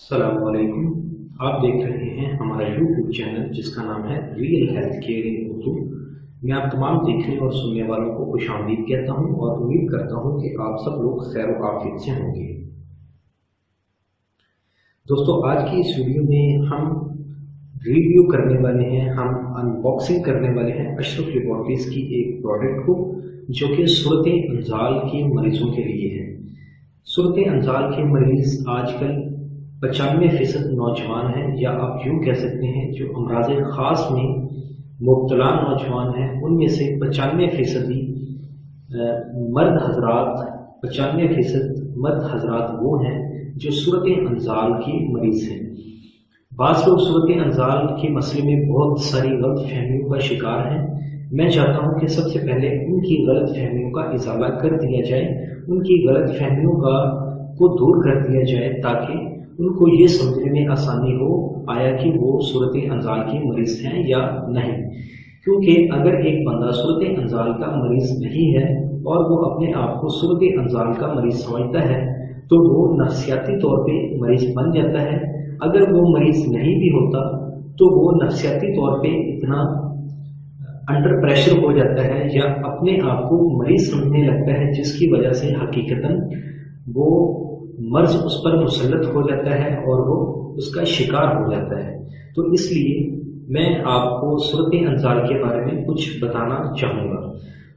अस्सलाम वालेकुम। आप देख रहे हैं हमारा यूट्यूब चैनल जिसका नाम है रियल हेल्थ केयर इन उर्दू। मैं आप तमाम देखने और सुनने वालों को खुशामदीद कहता हूं और उम्मीद करता हूं कि आप सब लोग खैर व आफियत से होंगे। दोस्तों, आज की इस वीडियो में हम रिव्यू करने वाले हैं, हम अनबॉक्सिंग करने वाले हैं अशरफ लेबॉरेटरीज की एक प्रोडक्ट को जो कि सूरत अंजाल के मरीजों के लिए है। सूरत अंजाल के मरीज आजकल 95% नौजवान हैं, या आप यूँ कह सकते हैं जो अमराज ख़ास में मुब्तला नौजवान हैं उनमें से 95% मर्द हजरात 95% मर्द हजरात वो हैं जो सूरत अंजाल के मरीज़ हैं। बाज़ लोग सूरत अंजाल के मसले में बहुत सारी गलत फहमियों का शिकार हैं। मैं चाहता हूँ कि सबसे पहले उनकी गलत फहमियों का इजाला कर दिया जाए, उनकी गलत फहमियों को दूर कर दिया जाए ताकि उनको ये समझने में आसानी हो आया कि वो सूरत अंजाल के मरीज़ हैं या नहीं। क्योंकि अगर एक बंदा सूरत अंजाल का मरीज़ नहीं है और वो अपने आप को सूरत अंजाल का मरीज़ समझता है तो वो नफ्सियाती तौर पे मरीज़ बन जाता है। अगर वो मरीज़ नहीं भी होता तो वो नफ्सियाती तौर पे इतना अंडर प्रेशर हो जाता है या अपने आप को मरीज़ समझने लगता है जिसकी वजह से हकीकतन वो मर्ज उस पर मुसल्लत हो जाता है और वो उसका शिकार हो जाता है। तो इसलिए मैं आपको सूरत अंजाल के बारे में कुछ बताना चाहूँगा।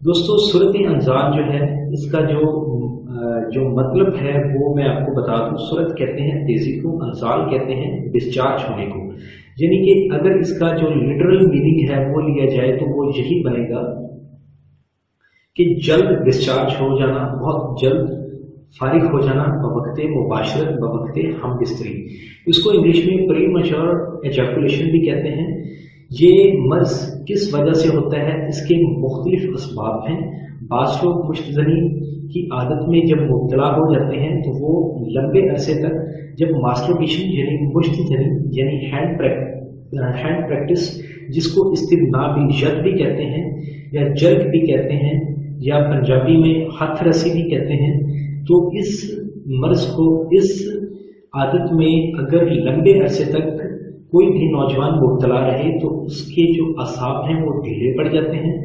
दोस्तों, सूरत अंजाल जो है इसका जो मतलब है वो मैं आपको बता दूँ। सूरत कहते हैं तेज़ी को, अंजाल कहते हैं डिस्चार्ज होने को। यानी कि अगर इसका जो लिटरल मीनिंग है वो लिया जाए तो वो यही बनेगा कि जल्द डिस्चार्ज हो जाना, बहुत जल्द फारिग हो जाना, बवक्ते मुबाशरत, बवक्ते हम बिस्तरी। इसको इंग्लिश में प्रीमैच्योर एजैकुलेशन भी कहते हैं। ये मर्ज किस वजह से होता है, इसके मुख्तलिफ असबाब हैं। बाज़ लोग मुश्तज़नी की आदत में जब मुब्तला हो जाते हैं तो वो लंबे अरसे तक जब मास्टरबेशन यानी मुश्तज़नी यानी हैंड प्रैक्टिस जिसको इस्तिनाबी यद भी कहते हैं या जल्क भी कहते हैं या पंजाबी में हाथ रसी भी कहते हैं, तो इस मर्ज को, इस आदत में अगर लंबे अरसे तक कोई भी नौजवान मुब्तला रहे तो उसके जो असाब हैं वो ढीले पड़ जाते हैं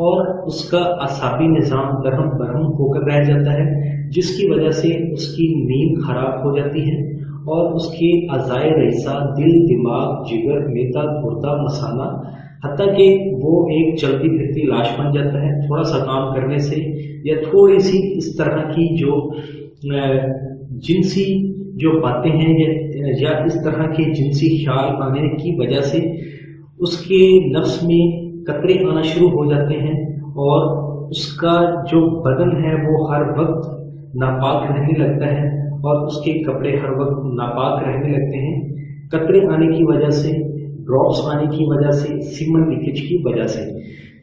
और उसका असाबी निज़ाम दरहम बरहम होकर रह जाता है, जिसकी वजह से उसकी नींद खराब हो जाती है और उसके अज़ाए रईसा, दिल, दिमाग, जिगर, मेदा, गुर्दा, मसाना, हत्ता कि वो एक चलती फिरती लाश बन जाता है। थोड़ा सा काम करने से या थोड़ी सी इस तरह की जो जिनसी जो बातें हैं या इस तरह के जिनसी ख्याल आने की वजह से उसके नफ्स में कतरे आना शुरू हो जाते हैं और उसका जो बदन है वो हर वक्त नापाक रहने लगता है और उसके कपड़े हर वक्त नापाक रहने लगते हैं। कतरे आने की वजह से, ड्रॉप्स आने की वजह से, सीमन लीकेज की वजह से,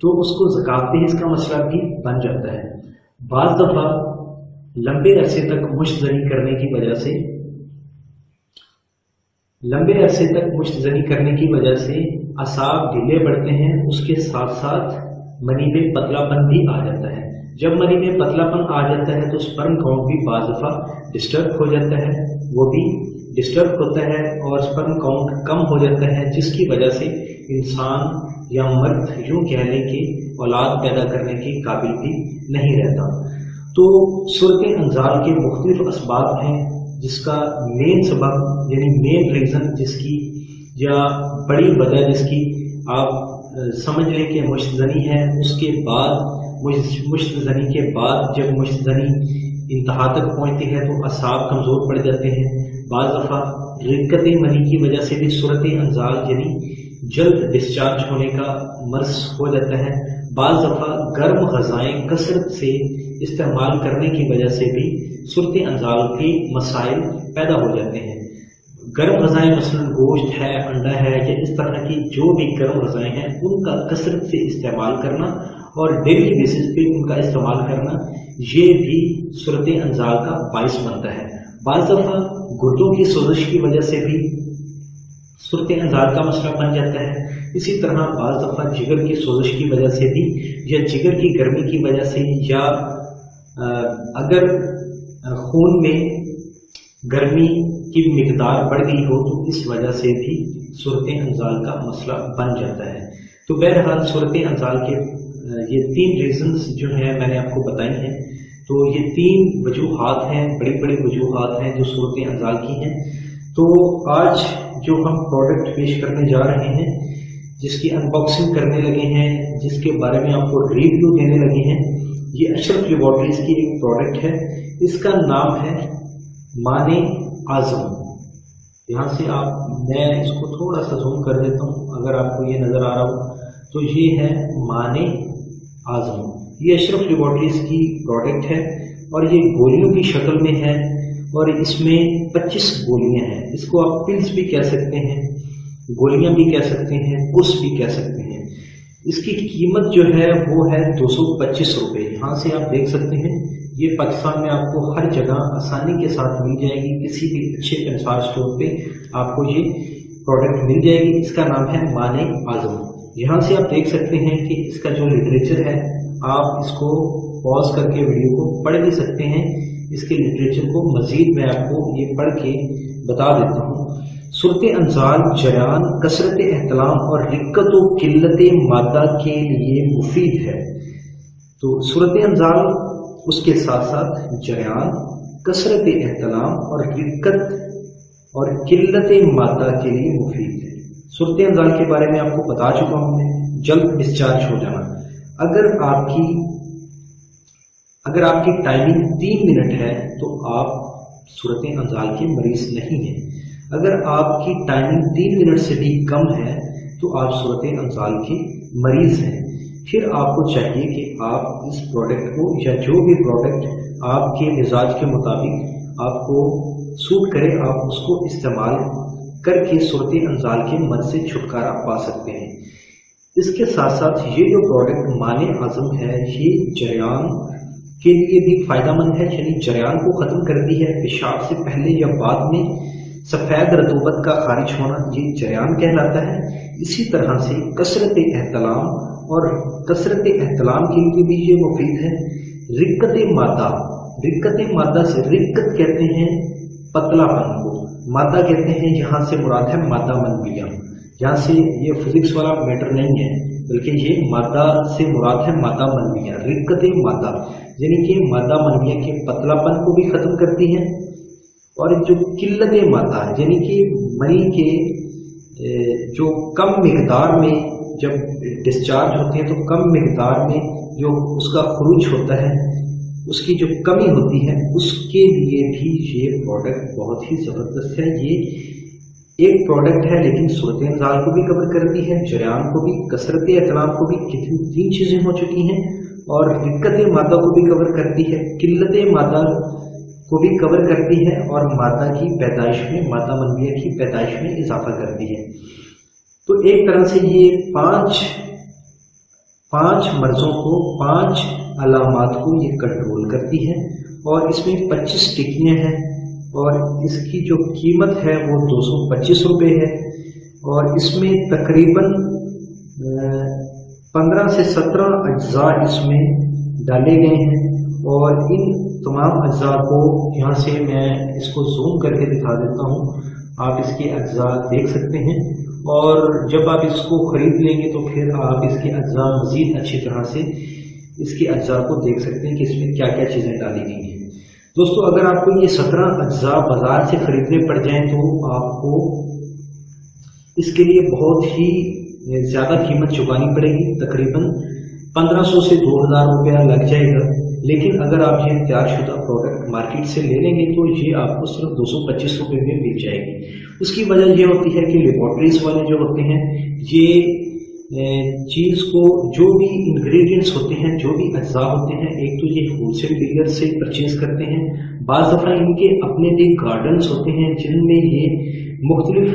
तो उसको ज़कात इसका मसला भी बन जाता है। बाज़ दफ़ा लंबे अरसे तक मुश्तज़नी करने की वजह से असाब ढीले पड़ते हैं। उसके साथ साथ मनी में पतलापन भी आ जाता है। जब मनी में पतलापन आ जाता है तो स्पर्म काउंट भी बाज़ दफ़ा डिस्टर्ब हो जाता है, वो भी डिस्टर्ब होता है और स्पर्म काउंट कम हो जाता है, जिसकी वजह से इंसान या मर्द यूँ कह लें कि औलाद पैदा करने के काबिल भी नहीं रहता। तो सूरत अंजाल के मुख्तलिफ असबाब हैं, जिसका मेन सबब यानी मेन रीज़न जिसकी या बड़ी वजह जिसकी आप समझ लें कि मुश्तज़नी है। उसके बाद मुश्तज़नी के बाद जब मुश्तज़नी इंतहा तक पहुँचती है तो असाब कमज़ोर पड़ जाते हैं। बाज़ दफ़ा रिक्कत मनी की वजह से भी सूरत अंजाल यानी जल्द डिस्चार्ज होने का मर्ज हो जाता है। बाज़ दफ़ा गर्म ग़ज़ाएँ कसरत से इस्तेमाल करने की वजह से भी सूरत अंजाल के मसाइल पैदा हो जाते हैं। गर्म ग़ज़ाएँ मसलन गोश्त है, अंडा है या इस तरह की जो भी गर्म ग़ज़ाएँ हैं उनका कसरत से इस्तेमाल करना और डेली बेसिस पे उनका इस्तेमाल करना, ये भी सूरत अंजाल का बाइस बनता है। बाज़ दफ़ा गुर्दों की सोजिश की वजह से भी सूरत अंजाल का मसला बन जाता है। इसी तरह बाज़ दफ़ा जिगर की सोजिश की वजह से भी या जिगर की गर्मी की वजह से या अगर खून में गर्मी की मिकदार बढ़ गई हो तो इस वजह से भी सूरत अंजाल का मसला बन जाता है। तो बहरहाल सूरत अंजाल के ये 3 रीजंस जो हैं मैंने आपको बताई हैं। तो ये 3 वजूहात हैं, बड़ी बड़ी वजूहात हैं जो सूरत अंजाल की हैं। तो आज जो हम प्रोडक्ट पेश करने जा रहे हैं, जिसकी अनबॉक्सिंग करने लगे हैं, जिसके बारे में आपको रिव्यू देने लगे हैं, ये अशरफ लेबॉरेटरीज की एक प्रोडक्ट है। इसका नाम है माने आजम। यहाँ से मैं इसको थोड़ा सा जूम कर देता हूँ, अगर आपको ये नज़र आ रहा हो तो ये है माने आजम। ये अशरफ लेबॉरेटरीज की प्रोडक्ट है और ये गोलियों की शक्ल में है और इसमें 25 गोलियां हैं। इसको आप पिल्स भी कह सकते हैं, गोलियां भी कह सकते हैं, कुस भी कह सकते हैं। इसकी कीमत जो है वो है 225 रुपये। यहाँ से आप देख सकते हैं ये पाकिस्तान में आपको हर जगह आसानी के साथ मिल जाएगी। किसी भी अच्छे कंसार स्टोर पे आपको ये प्रोडक्ट मिल जाएगी। इसका नाम है माने आजम। यहाँ से आप देख सकते हैं कि इसका जो लिटरेचर है, आप इसको पॉज करके वीडियो को पढ़ भी सकते हैं। इसके लिटरेचर को मजीद मैं आपको ये पढ़ के बता देता हूँ। सूरत अंजाल जरान, कसरत एहतलाम और रिक्कत व किल्लत मादा के लिए मुफीद है। तो सूरत अंजाल, उसके साथ साथ जरान, कसरत एहतलाम और रिक्कत और किल्लत मादा के लिए मुफीद है। सूरत अंजाल के बारे में आपको बता चुका हूँ मैं। जल्द डिस्चार्ज हो जाना। अगर आपकी टाइमिंग 3 मिनट है तो आप सूरत अंजाल के मरीज नहीं हैं। अगर आपकी टाइमिंग 3 मिनट से भी कम है तो आप सूरत अंजाल के मरीज हैं। फिर आपको चाहिए कि आप इस प्रोडक्ट को या जो भी प्रोडक्ट आपके मिजाज के मुताबिक आपको सूट करे, आप उसको इस्तेमाल करके सूरत अंजाल के मर्ज से छुटकारा पा सकते हैं। इसके साथ साथ ये जो प्रोडक्ट माने आजम है, ये जरियान के लिए भी फायदेमंद है, यानी जरियान को ख़त्म करती है। पेशाब से पहले या बाद में सफ़ेद रतूबत का खारिज होना, ये जरियान कहलाता है। इसी तरह से कसरत एहतलाम, और कसरत एहतलाम के लिए भी ये मुफीद है। रिक्कत मादा से, रिक्कत कहते हैं पतलापन को, मादा कहते हैं, यहाँ से मुराद है मादा मनविया। यहाँ से ये फिजिक्स वाला मैटर नहीं है, बल्कि ये मादा से मुराद है मादा मनविया। रिक्कत मादा यानी कि मादा मनविया के पतलापन को भी ख़त्म करती है। और जो किल्लत मादा यानी कि मनी के जो कम मिकदार में जब डिस्चार्ज होते हैं तो कम मिकदार में जो उसका खरूज होता है, उसकी जो कमी होती है, उसके लिए भी ये प्रोडक्ट बहुत ही ज़बरदस्त है। ये एक प्रोडक्ट है लेकिन सूरत अंजाल को भी कवर करती है, जरियान को भी, कसरत एहतलाम को भी। कितनी 3 चीज़ें हो चुकी हैं। और रिक्कत मादा को भी कवर करती है, किल्लत मादा को भी कवर करती है और मादा की पैदाइश में, मादा मनविया की पैदाइश में इजाफा करती है। तो एक तरह से ये 5 मर्ज़ों को, 5 अलामात को ये कंट्रोल करती है। और इसमें 25 टिक्कियाँ हैं और इसकी जो कीमत है वो 225 रुपये है। और इसमें तकरीबन 15 से 17 अज्जा इसमें डाले गए हैं। और इन तमाम अज्जा को यहाँ से मैं इसको जूम करके दिखा देता हूँ, आप इसके अज्जा देख सकते हैं। और जब आप इसको ख़रीद लेंगे तो फिर आप इसके अज्जा मज़ीद अच्छी तरह से इसके अज्जा को देख सकते हैं कि इसमें क्या क्या चीज़ें डाली गई हैं। दोस्तों, अगर आपको ये 17 अज्जा बाज़ार से ख़रीदने पड़ जाएं तो आपको इसके लिए बहुत ही ज़्यादा कीमत चुकानी पड़ेगी, तकरीबन 1500 से 2000 रुपया लग जाएगा। लेकिन अगर आप ये तैयारशुदा प्रोडक्ट मार्केट से ले लेंगे तो ये आपको सिर्फ 225 रुपये में मिल जाएगी। उसकी वजह ये होती है कि लेबॉरेटरीज वाले जो होते हैं, ये चीज़ को, जो भी इंग्रेडिएंट्स होते हैं, जो भी अज्जा होते हैं, एक तो ये होलसेल डीलर से परचेज करते हैं। बाज़ दफ़ा इनके अपने भी गार्डन्स होते हैं जिनमें ये मुख्तलिफ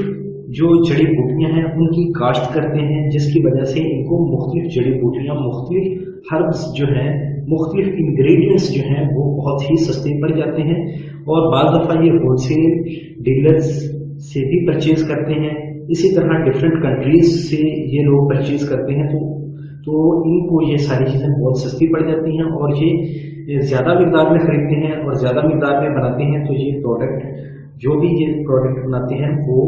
जो जड़ी बूटियाँ हैं उनकी काश्त करते हैं, जिसकी वजह से इनको मुख्तलिफ जड़ी बूटियाँ, मुख्तलिफ हर्ब्स जो हैं, मुख्तलिफ इंग्रेडिएंट्स जो हैं वो बहुत ही सस्ते पड़ जाते हैं। और बाज़ दफ़ा ये होलसेल डीलर्स से भी परचेज करते हैं। इसी तरह डिफरेंट कंट्रीज से ये लोग परचेज करते हैं तो इनको ये सारी चीज़ें बहुत सस्ती पड़ जाती हैं। और ये ज़्यादा मिकदार में ख़रीदते हैं और ज़्यादा मिकदार में बनाते हैं तो ये प्रोडक्ट जो भी ये प्रोडक्ट बनाते हैं वो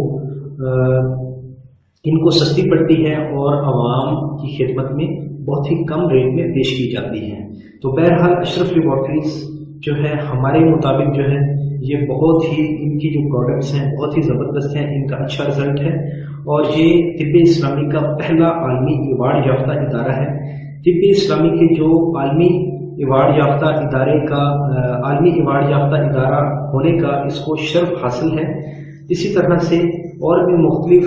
इनको सस्ती पड़ती है और आवाम की खिदमत में बहुत ही कम रेट में पेश की जाती है। तो बहरहाल अशरफ लेबॉर्ट्रीज जो है हमारे मुताबिक जो है ये बहुत ही इनकी जो प्रोडक्ट्स हैं बहुत ही ज़बरदस्त हैं, इनका अच्छा रिजल्ट है और ये तिब्बे इस्लामी का पहला आलमी अवार्ड याफ्ता इदारा है। तिब्बे इस्लामी के जो आलमी अवार्ड याफ्ता इदारे का आलमी अवार्ड याफ्ता इदारा होने का इसको शर्फ हासिल है। इसी तरह से और भी मुख्तलिफ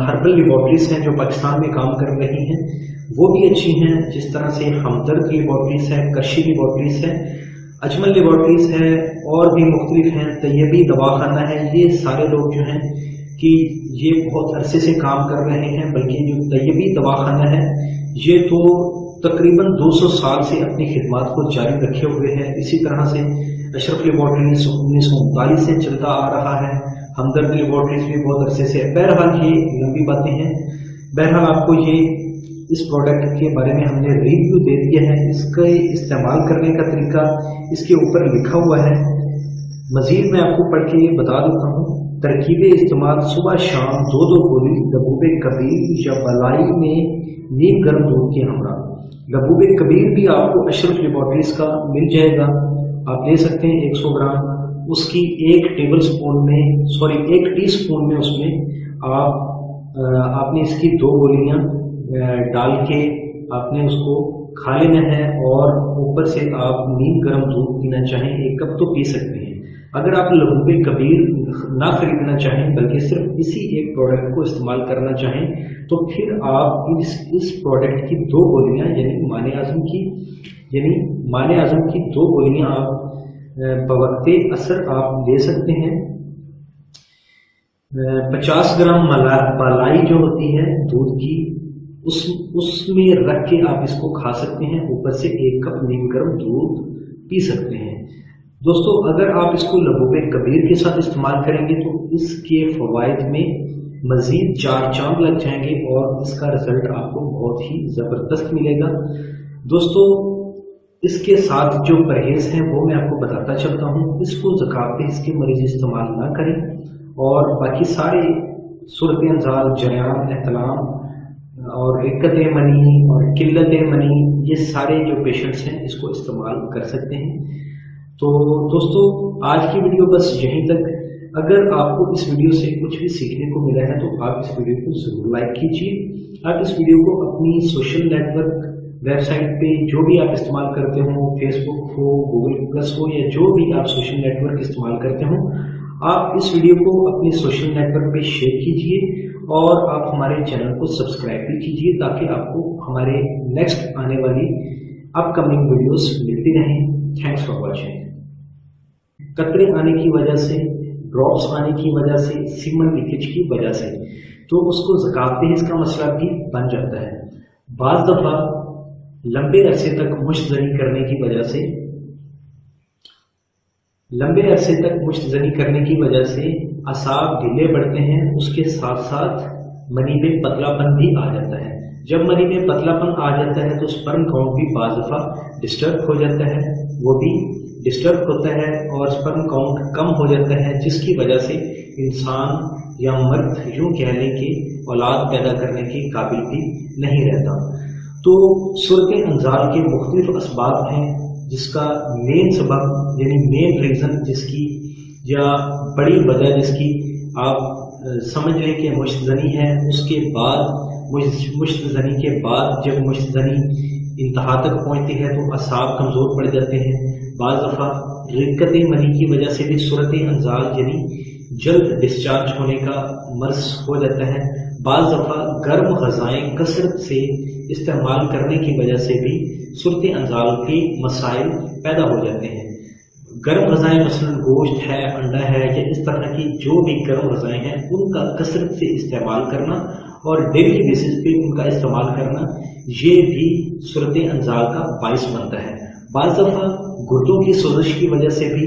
हर्बल लेबॉर्ट्रीज हैं जो पाकिस्तान में काम कर रही हैं, वो भी अच्छी हैं। जिस तरह से हमदर्द लेबॉर्ट्रीज है, करशी लेबॉर्ट्रीज है, अजमल लेबॉर्ट्रीज है और भी मुख्तलिफ हैं, तैयबी दवाखाना है। ये सारे लोग जो हैं कि ये बहुत अरसे से काम कर रहे हैं, बल्कि जो तैयबी दवाखाना है ये तो तकरीबन 200 साल से अपनी खिदमत को जारी रखे हुए हैं। इसी तरह से अशरफ लेबॉर्ट्रीज 1939 से चलता आ रहा है, हमदर्द लेबॉर्ट्रीज भी बहुत अरसे से। बहरहाल ये लंबी बातें हैं। बहरहाल आपको ये इस प्रोडक्ट के बारे में हमने रिव्यू दे दिया है, इसके इस्तेमाल करने का तरीका इसके ऊपर लिखा हुआ है। मजीद मैं आपको पढ़ के बता देता हूँ। तरकीब इस्तेमाल सुबह शाम 2-2 गोली लबूब कबीर या बलाई में नीम गर्म दूध के हमरा। लबूब कबीर भी आपको अशरफ लेबॉर्ट्रीज का मिल जाएगा, आप ले सकते हैं 100 ग्राम। उसकी 1 टीस्पून में उसमें आपने इसकी 2 गोलियां डाल के आपने उसको खा लेना है और ऊपर से आप नीम गर्म दूध पीना चाहें 1 कप तो पी सकते हैं। अगर आप लबूब कबीर ना खरीदना चाहें बल्कि सिर्फ इसी एक प्रोडक्ट को इस्तेमाल करना चाहें तो फिर आप इस प्रोडक्ट की 2 गोलियां यानी माने आज़म की 2 गोलियां आप बवक्ते असर आप ले सकते हैं। 50 ग्राम मलाई जो होती है दूध की उसमें रख के आप इसको खा सकते हैं, ऊपर से 1 कप नीम गर्म दूध पी सकते हैं। दोस्तों अगर आप इसको लबूब कबीर के साथ इस्तेमाल करेंगे तो इसके फवाइद में मजीद 4 चांद लग जाएंगे और इसका रिजल्ट आपको बहुत ही ज़बरदस्त मिलेगा। दोस्तों इसके साथ जो परहेज़ हैं वो मैं आपको बताता चलता हूँ। इसको ज़कात इसके मरीज इस्तेमाल ना करें और बाकी सारे सूरत अंजाल, जरियान, एहतलाम और रिक्कत मनी और किल्लत मनी ये सारे जो पेशेंट्स हैं इसको इस्तेमाल कर सकते हैं। तो दोस्तों आज की वीडियो बस यहीं तक। अगर आपको इस वीडियो से कुछ भी सीखने को मिला है तो आप इस वीडियो को ज़रूर लाइक कीजिए। आप इस वीडियो को अपनी सोशल नेटवर्क वेबसाइट पे जो भी आप इस्तेमाल करते हो, फेसबुक हो, गूगल प्लस हो या जो भी आप सोशल नेटवर्क इस्तेमाल करते हो, आप इस वीडियो को अपने सोशल नेटवर्क पे शेयर कीजिए और आप हमारे चैनल को सब्सक्राइब भी कीजिए ताकि आपको हमारे नेक्स्ट आने वाली अपकमिंग वीडियोस मिलती रहें। Thanks for watching. कतरे आने की वजह से, ड्रॉप्स आने की वजह से, सीमन लीकेज की वजह से तो उसको ज़कात इसका मसला भी बन जाता है। बाज़ दफ़ा लंबे अरसे तक मुश्तज़नी करने की वजह से असाब ढीले पड़ते हैं, उसके साथ साथ मनी में पतलापन भी आ जाता है। जब मनी में पतलापन आ जाता है तो स्पर्म काउंट भी बाज़ दफ़ा डिस्टर्ब हो जाता है, वो भी डिस्टर्ब होता है और स्पर्म काउंट कम हो जाता है, जिसकी वजह से इंसान या मर्द यूँ कह लें कि औलाद पैदा करने के काबिल भी नहीं रहता। तो सूरत अंजाल के मुख्तलिफ असबाब हैं जिसका मेन सबब यानी मेन रीज़न जिसकी या बड़ी वजह जिसकी आप समझ लें कि मुश्तज़नी है। उसके बाद मुश्तज़नी के बाद जब मुश्तज़नी इंतहा तक पहुँचती है तो असाब कमज़ोर पड़ जाते हैं। बाज़ दफ़ा रिक्कत मनी की वजह से भी सूरत अंजाल यानी जल्द डिस्चार्ज होने का मर्ज हो जाता है। बाज़ दफ़ा गर्म ग़ज़ाएँ कसरत से इस्तेमाल करने की वजह से भी सूरत अंजाल के मसाइल पैदा हो जाते हैं। गर्म ग़ज़ाएँ मसलन गोश्त है, अंडा है या इस तरह की जो भी गर्म ग़ज़ाएँ हैं उनका कसरत से इस्तेमाल करना और डेली बेसिस पे उनका इस्तेमाल करना ये भी सूरत अंजाल का बाइस बनता है। बाज़ दफ़ा गुर्दों की सोजिश की वजह से भी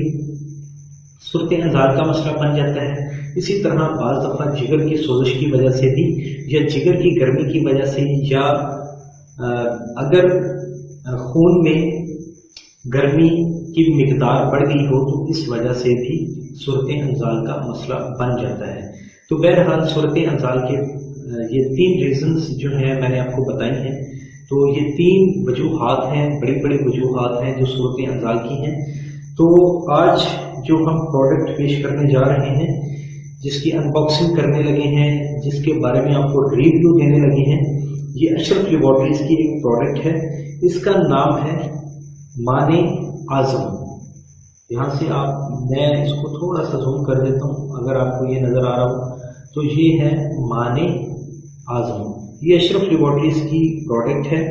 सूरत अंजाल का मसला बन जाता है। इसी तरह बाज़ दफ़ा जिगर की सोजिश की वजह से भी या जिगर की गर्मी की वजह से या अगर खून में गर्मी की मिकदार बढ़ गई हो तो इस वजह से भी सूरत अंजाल का मसला बन जाता है। तो बहरहाल सूरत अंजाल के ये 3 रीजंस जो हैं मैंने आपको बताई हैं। तो ये 3 वजूहात हैं, बड़ी बड़ी वजूहात हैं जो सूरत अंजाल की हैं। तो आज जो हम प्रोडक्ट पेश करने जा रहे हैं, जिसकी अनबॉक्सिंग करने लगे हैं, जिसके बारे में आपको रिव्यू देने लगे हैं, ये अशरफ लेबॉरेटरीज की एक प्रोडक्ट है। इसका नाम है माने आजम। यहाँ से मैं इसको थोड़ा सा जूम कर देता हूँ, अगर आपको ये नज़र आ रहा हो तो ये है माने आजम। ये अशरफ लेबॉरेटरीज की प्रोडक्ट है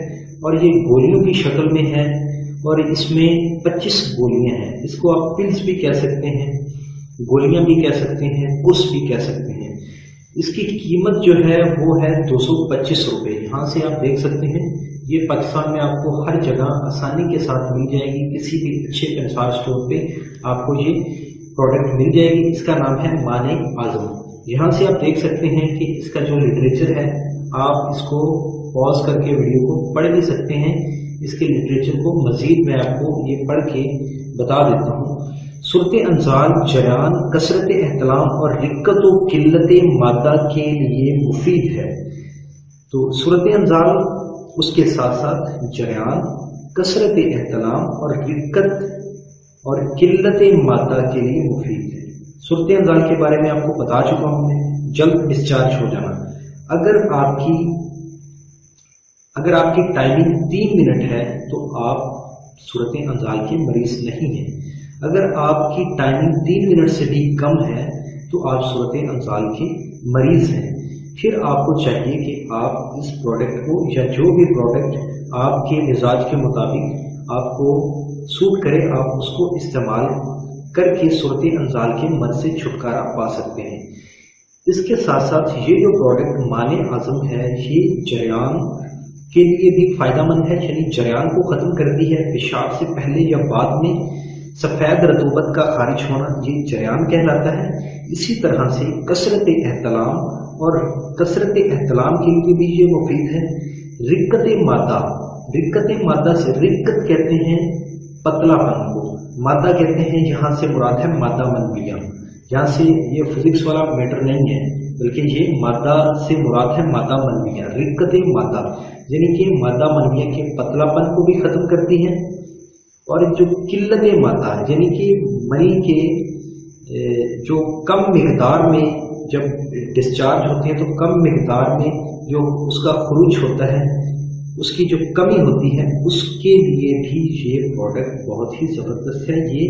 और ये गोलियों की शक्ल में है और इसमें 25 गोलियां हैं। इसको आप पिल्स भी कह सकते हैं, गोलियां भी कह सकते हैं, कुर्स भी कह सकते हैं। इसकी कीमत जो है वो है 225 रुपये। यहाँ से आप देख सकते हैं ये पाकिस्तान में आपको हर जगह आसानी के साथ मिल जाएगी। किसी भी अच्छे कंसार स्टोर पे आपको ये प्रोडक्ट मिल जाएगी। इसका नाम है माने आजम। यहाँ से आप देख सकते हैं कि इसका जो लिटरेचर है, आप इसको पॉज करके वीडियो को पढ़ भी सकते हैं। इसके लिटरेचर को मजीद मैं आपको ये पढ़ के बता देता हूँ। सूरत अंजाल जरान, कसरत एहतलाम और रिक्कत व किल्लत मादा के लिए मुफीद है। तो सूरत अंजाल, उसके साथ साथ जरान, कसरत एहतलाम और रिक्कत और किल्लत मादा के लिए मुफीद है। सूरत अंजाल के बारे में आपको बता चुका हूँ मैं। जल्द डिस्चार्ज हो जाना। अगर आपकी टाइमिंग 3 मिनट है तो आप सूरत अंजाल के मरीज नहीं हैं। अगर आपकी टाइमिंग 3 मिनट से भी कम है तो आप सूरत अंजाल के मरीज हैं। फिर आपको चाहिए कि आप इस प्रोडक्ट को या जो भी प्रोडक्ट आपके मिजाज के मुताबिक आपको सूट करे, आप उसको इस्तेमाल करके सूरत अंजाल के मर्ज से छुटकारा पा सकते हैं। इसके साथ साथ ये जो प्रोडक्ट माने आजम है, ये जरियान के लिए भी फायदेमंद है, यानी जरियान को ख़त्म करती है। पेशाब से पहले या बाद में सफ़ेद रतूबत का खारिज होना, ये जरियान कहलाता है। इसी तरह से कसरत एहतलाम, और कसरत एहतलाम के लिए भी ये मुफीद है। रिक्कत मादा से, रिक्कत कहते हैं पतलापन को, मादा कहते हैं, यहाँ से मुराद है मादा मनविया। यहाँ से ये फिजिक्स वाला मैटर नहीं है, बल्कि ये मादा से मुराद है मादा मनविया। रिक्कत मादा यानी कि मादा मनविया के पतलापन को भी ख़त्म करती है। और जो किल्लत मादा यानी कि मनी के जो कम मिकदार में जब डिस्चार्ज होते हैं तो कम मिकदार में जो उसका खरूज होता है, उसकी जो कमी होती है, उसके लिए भी ये प्रोडक्ट बहुत ही ज़बरदस्त है। ये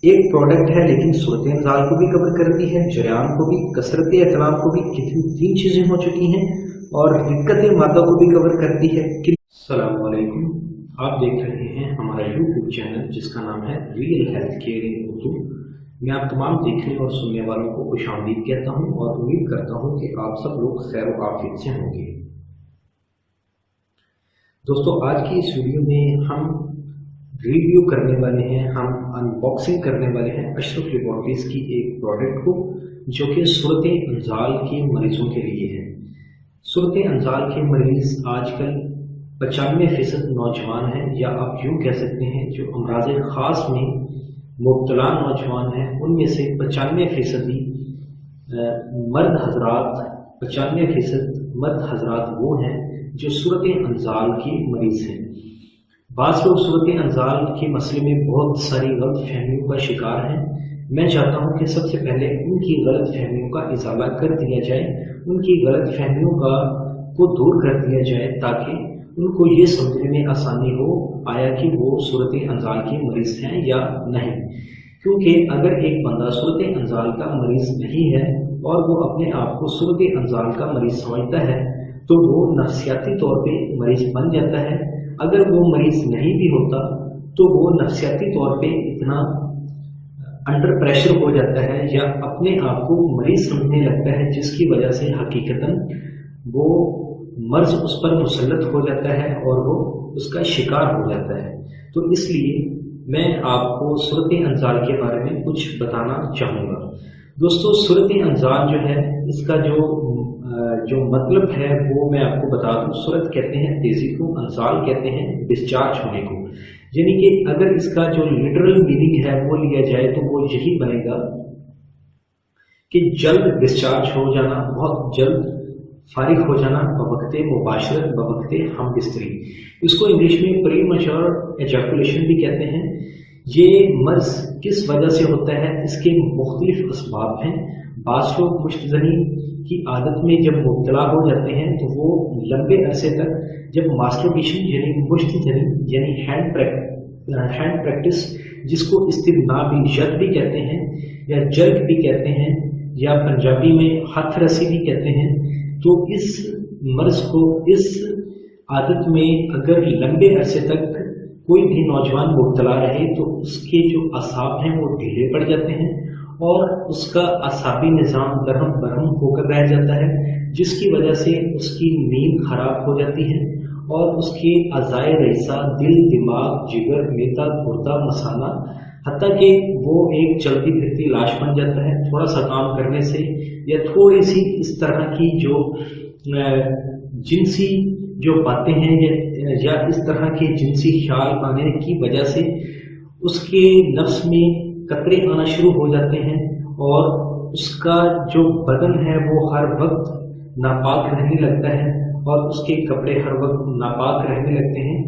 एक प्रोडक्ट है लेकिन सूरत अंजाल को भी कवर करती है, जरियान को भी, कसरत एहतलाम को भी। कितनी 3 चीज़ें हो चुकी हैं और रिक्कत मादा को भी कवर करती है। अस्सलाम वालेकुम, आप देख रहे हैं हमारा यूट्यूब चैनल जिसका नाम है रियल हेल्थ केयर इन उर्दू। मैं आप तमाम देखने और सुनने वालों को खुशामदीद कहता हूं और उम्मीद करता हूं कि आप सब लोग खैर व आफियत से होंगे। दोस्तों, आज की इस वीडियो में हम रिव्यू करने वाले हैं, हम अनबॉक्सिंग करने वाले हैं अशरफ लेबॉरेटरीज की एक प्रोडक्ट को, जो कि सूरत अंजाल के मरीजों के लिए है। सूरत अंजाल के मरीज आजकल 95% नौजवान हैं, या आप यूँ कह सकते हैं जो अमराज ख़ास में मुब्तला नौजवान हैं, उनमें से 95% मर्द हजरात, 95% मर्द हजरात वो हैं जो सूरत अंजाल के मरीज़ हैं। बाज़ लोग सूरत अंजाल के मसले में बहुत सारी गलत फहमियों का शिकार हैं। मैं चाहता हूँ कि सबसे पहले उनकी गलत फहमियों का इजाला कर दिया जाए, उनकी गलत फहमियों को दूर कर दिया जाए, ताकि उनको ये समझने में आसानी हो आया कि वो सूरत अंजाल के मरीज़ हैं या नहीं। क्योंकि अगर एक बंदा सूरत अंजाल का मरीज़ नहीं है और वो अपने आप को सूरत अंजाल का मरीज़ समझता है तो वो नफ्सियाती तौर पे मरीज़ बन जाता है। अगर वो मरीज़ नहीं भी होता तो वो नफ्सियाती तौर पे इतना अंडर प्रेशर हो जाता है या अपने आप को मरीज़ समझने लगता है, जिसकी वजह से हकीकतन वो मर्ज उस पर मुसल्लत हो जाता है और वो उसका शिकार हो जाता है। तो इसलिए मैं आपको सूरत अंजाल के बारे में कुछ बताना चाहूँगा। दोस्तों, सूरत अंजाल जो है, इसका जो मतलब है वो मैं आपको बता दूँ। सूरत कहते हैं तेज़ी को, अंजाल कहते हैं डिस्चार्ज होने को। यानी कि अगर इसका जो लिटरल मीनिंग है वो लिया जाए तो वो यही बनेगा कि जल्द डिस्चार्ज हो जाना, बहुत जल्द फारिग हो जाना, बवक्ते मुबाशरत, बवक्ते हम बिस्तरी। इसको इंग्लिश में प्रीमैच्योर एजैकुलेशन भी कहते हैं। ये मर्ज किस वजह से होता है, इसके मुख्तलिफ असबाब हैं। बास लोग मुश्तजनी की आदत में जब मुब्तला हो जाते हैं तो वो लंबे अरसे तक जब मास्टरबेशन यानी मुश्तजनी यानी हैंड प्रैक्टिस, जिसको इस्तिनाबी जद भी कहते हैं या जर्क भी कहते हैं या पंजाबी में हथ रसी भी कहते हैं, तो इस मर्ज को, इस आदत में अगर लंबे अरसे तक कोई भी नौजवान मुब्तला रहे तो उसके जो असाब हैं वो ढीले पड़ जाते हैं और उसका असाबी निज़ाम दरहम बरहम होकर रह जाता है, जिसकी वजह से उसकी नींद खराब हो जाती है और उसके अज़ाए रईसा, दिल, दिमाग, जिगर, मेदा, गुर्दा, मसाना, हत्ता कि वो एक चलती फिरती लाश बन जाता है। थोड़ा सा काम करने से या थोड़ी सी इस तरह की जो जिनसी जो बातें हैं या इस तरह के जिनसी ख्याल आने की वजह से उसके नफ्स में कतरे आना शुरू हो जाते हैं और उसका जो बदन है वो हर वक्त नापाक रहने लगता है और उसके कपड़े हर वक्त नापाक रहने लगते हैं।